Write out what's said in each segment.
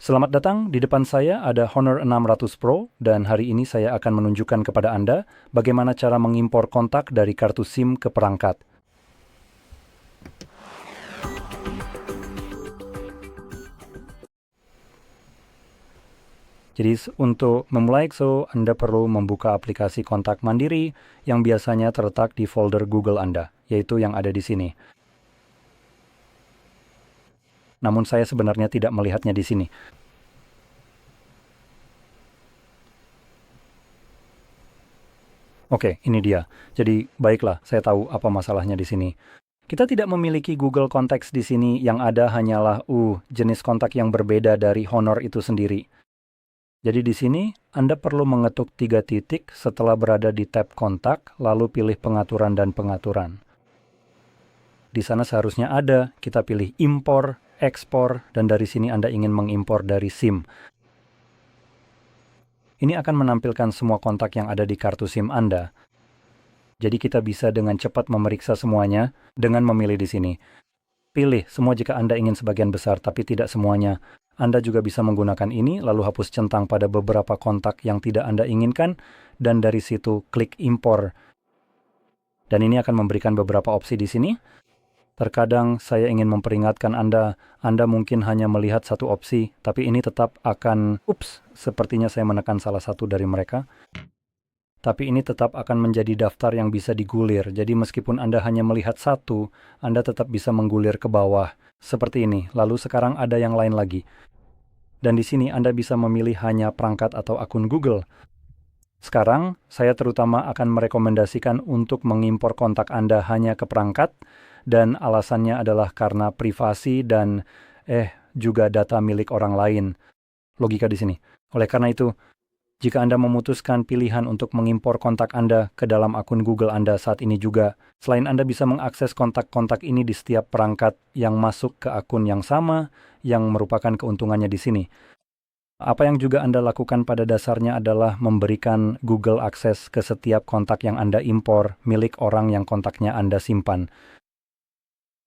Selamat datang, di depan saya ada Honor 600 Pro dan hari ini saya akan menunjukkan kepada Anda bagaimana cara mengimpor kontak dari kartu SIM ke perangkat. Jadi untuk memulai Anda perlu membuka aplikasi kontak mandiri yang biasanya terletak di folder Google Anda, yaitu yang ada di sini. Namun saya sebenarnya tidak melihatnya di sini. Oke, ini dia. Jadi, baiklah, saya tahu apa masalahnya di sini. Kita tidak memiliki Google Contacts di sini, yang ada hanyalah jenis kontak yang berbeda dari Honor itu sendiri. Jadi di sini, Anda perlu mengetuk 3 titik setelah berada di tab kontak, lalu pilih pengaturan dan pengaturan. Di sana seharusnya ada, kita pilih impor, ekspor, dan dari sini Anda ingin mengimpor dari SIM. Ini akan menampilkan semua kontak yang ada di kartu SIM Anda. Jadi kita bisa dengan cepat memeriksa semuanya dengan memilih di sini. Pilih semua jika Anda ingin sebagian besar, tapi tidak semuanya. Anda juga bisa menggunakan ini, lalu hapus centang pada beberapa kontak yang tidak Anda inginkan, dan dari situ klik impor. Dan ini akan memberikan beberapa opsi di sini. Terkadang saya ingin memperingatkan Anda mungkin hanya melihat satu opsi, tapi ini tetap akan, sepertinya saya menekan salah satu dari mereka. Tapi ini tetap akan menjadi daftar yang bisa digulir. Jadi meskipun Anda hanya melihat satu, Anda tetap bisa menggulir ke bawah. Seperti ini. Lalu sekarang ada yang lain lagi. Dan di sini Anda bisa memilih hanya perangkat atau akun Google. Sekarang, saya terutama akan merekomendasikan untuk mengimpor kontak Anda hanya ke perangkat, dan alasannya adalah karena privasi dan juga data milik orang lain. Logika di sini. Oleh karena itu, jika Anda memutuskan pilihan untuk mengimpor kontak Anda ke dalam akun Google Anda saat ini juga, selain Anda bisa mengakses kontak-kontak ini di setiap perangkat yang masuk ke akun yang sama, yang merupakan keuntungannya di sini. Apa yang juga Anda lakukan pada dasarnya adalah memberikan Google akses ke setiap kontak yang Anda impor milik orang yang kontaknya Anda simpan,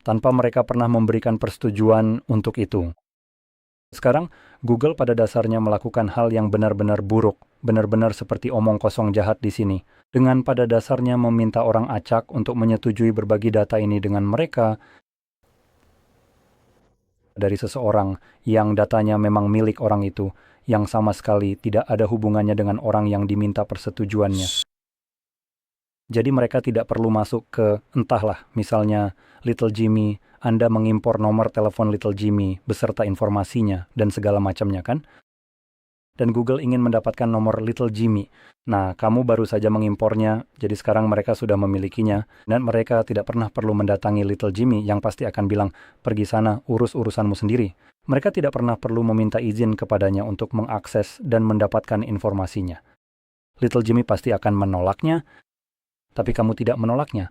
tanpa mereka pernah memberikan persetujuan untuk itu. Sekarang, Google pada dasarnya melakukan hal yang benar-benar buruk, benar-benar seperti omong kosong jahat di sini, dengan pada dasarnya meminta orang acak untuk menyetujui berbagi data ini dengan mereka dari seseorang yang datanya memang milik orang itu, yang sama sekali tidak ada hubungannya dengan orang yang diminta persetujuannya. Jadi mereka tidak perlu masuk ke, entahlah, misalnya Little Jimmy, Anda mengimpor nomor telepon Little Jimmy beserta informasinya dan segala macamnya kan? Dan Google ingin mendapatkan nomor Little Jimmy. Nah, kamu baru saja mengimpornya, jadi sekarang mereka sudah memilikinya, dan mereka tidak pernah perlu mendatangi Little Jimmy yang pasti akan bilang, pergi sana, urus urusanmu sendiri. Mereka tidak pernah perlu meminta izin kepadanya untuk mengakses dan mendapatkan informasinya. Little Jimmy pasti akan menolaknya, tapi kamu tidak menolaknya.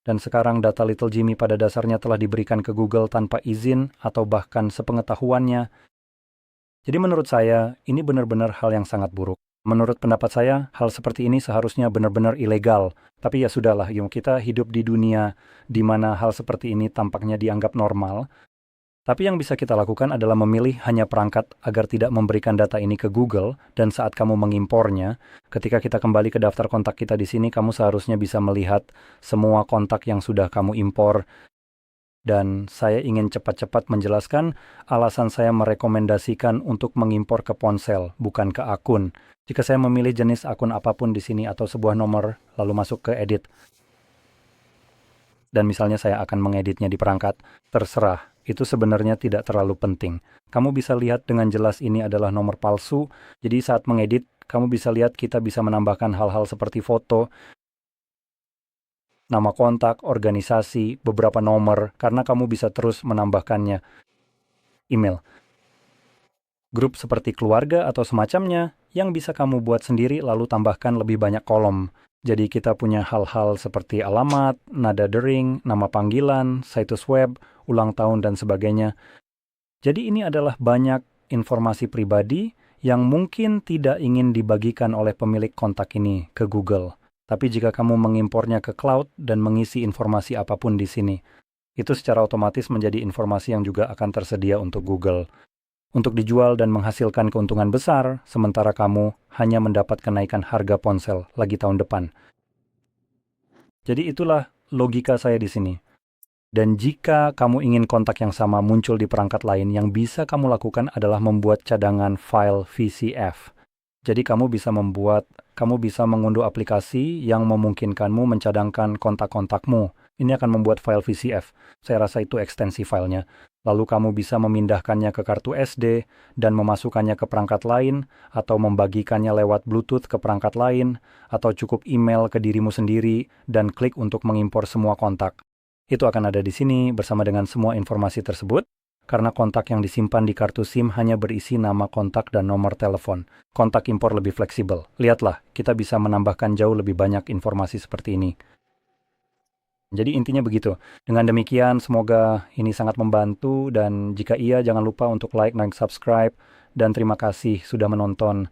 Dan sekarang data Little Jimmy pada dasarnya telah diberikan ke Google tanpa izin atau bahkan sepengetahuannya. Jadi menurut saya, ini benar-benar hal yang sangat buruk. Menurut pendapat saya, hal seperti ini seharusnya benar-benar ilegal. Tapi ya sudahlah, kita hidup di dunia di mana hal seperti ini tampaknya dianggap normal. Tapi yang bisa kita lakukan adalah memilih hanya perangkat agar tidak memberikan data ini ke Google, dan saat kamu mengimpornya, ketika kita kembali ke daftar kontak kita di sini, kamu seharusnya bisa melihat semua kontak yang sudah kamu impor. Dan saya ingin cepat-cepat menjelaskan alasan saya merekomendasikan untuk mengimpor ke ponsel, bukan ke akun. Jika saya memilih jenis akun apapun di sini atau sebuah nomor, lalu masuk ke edit, dan misalnya saya akan mengeditnya di perangkat, terserah. Itu sebenarnya tidak terlalu penting. Kamu bisa lihat dengan jelas ini adalah nomor palsu, jadi saat mengedit, kamu bisa lihat kita bisa menambahkan hal-hal seperti foto, nama kontak, organisasi, beberapa nomor, karena kamu bisa terus menambahkannya. Email, grup seperti keluarga atau semacamnya, yang bisa kamu buat sendiri lalu tambahkan lebih banyak kolom. Jadi kita punya hal-hal seperti alamat, nada dering, nama panggilan, situs web, ulang tahun, dan sebagainya. Jadi ini adalah banyak informasi pribadi yang mungkin tidak ingin dibagikan oleh pemilik kontak ini ke Google. Tapi jika kamu mengimpornya ke cloud dan mengisi informasi apapun di sini, itu secara otomatis menjadi informasi yang juga akan tersedia untuk Google. untuk dijual dan menghasilkan keuntungan besar, sementara kamu hanya mendapat kenaikan harga ponsel lagi tahun depan. Jadi itulah logika saya di sini. Dan jika kamu ingin kontak yang sama muncul di perangkat lain, yang bisa kamu lakukan adalah membuat cadangan file VCF. Jadi kamu bisa mengunduh aplikasi yang memungkinkanmu mencadangkan kontak-kontakmu. Ini akan membuat file VCF. Saya rasa itu ekstensi filenya. Lalu kamu bisa memindahkannya ke kartu SD dan memasukkannya ke perangkat lain, atau membagikannya lewat Bluetooth ke perangkat lain, atau cukup email ke dirimu sendiri dan klik untuk mengimpor semua kontak. Itu akan ada di sini bersama dengan semua informasi tersebut, karena kontak yang disimpan di kartu SIM hanya berisi nama kontak dan nomor telepon. Kontak impor lebih fleksibel. Lihatlah, kita bisa menambahkan jauh lebih banyak informasi seperti ini. Jadi intinya begitu. Dengan demikian, semoga ini sangat membantu, dan jika iya, jangan lupa untuk like dan subscribe, dan terima kasih sudah menonton.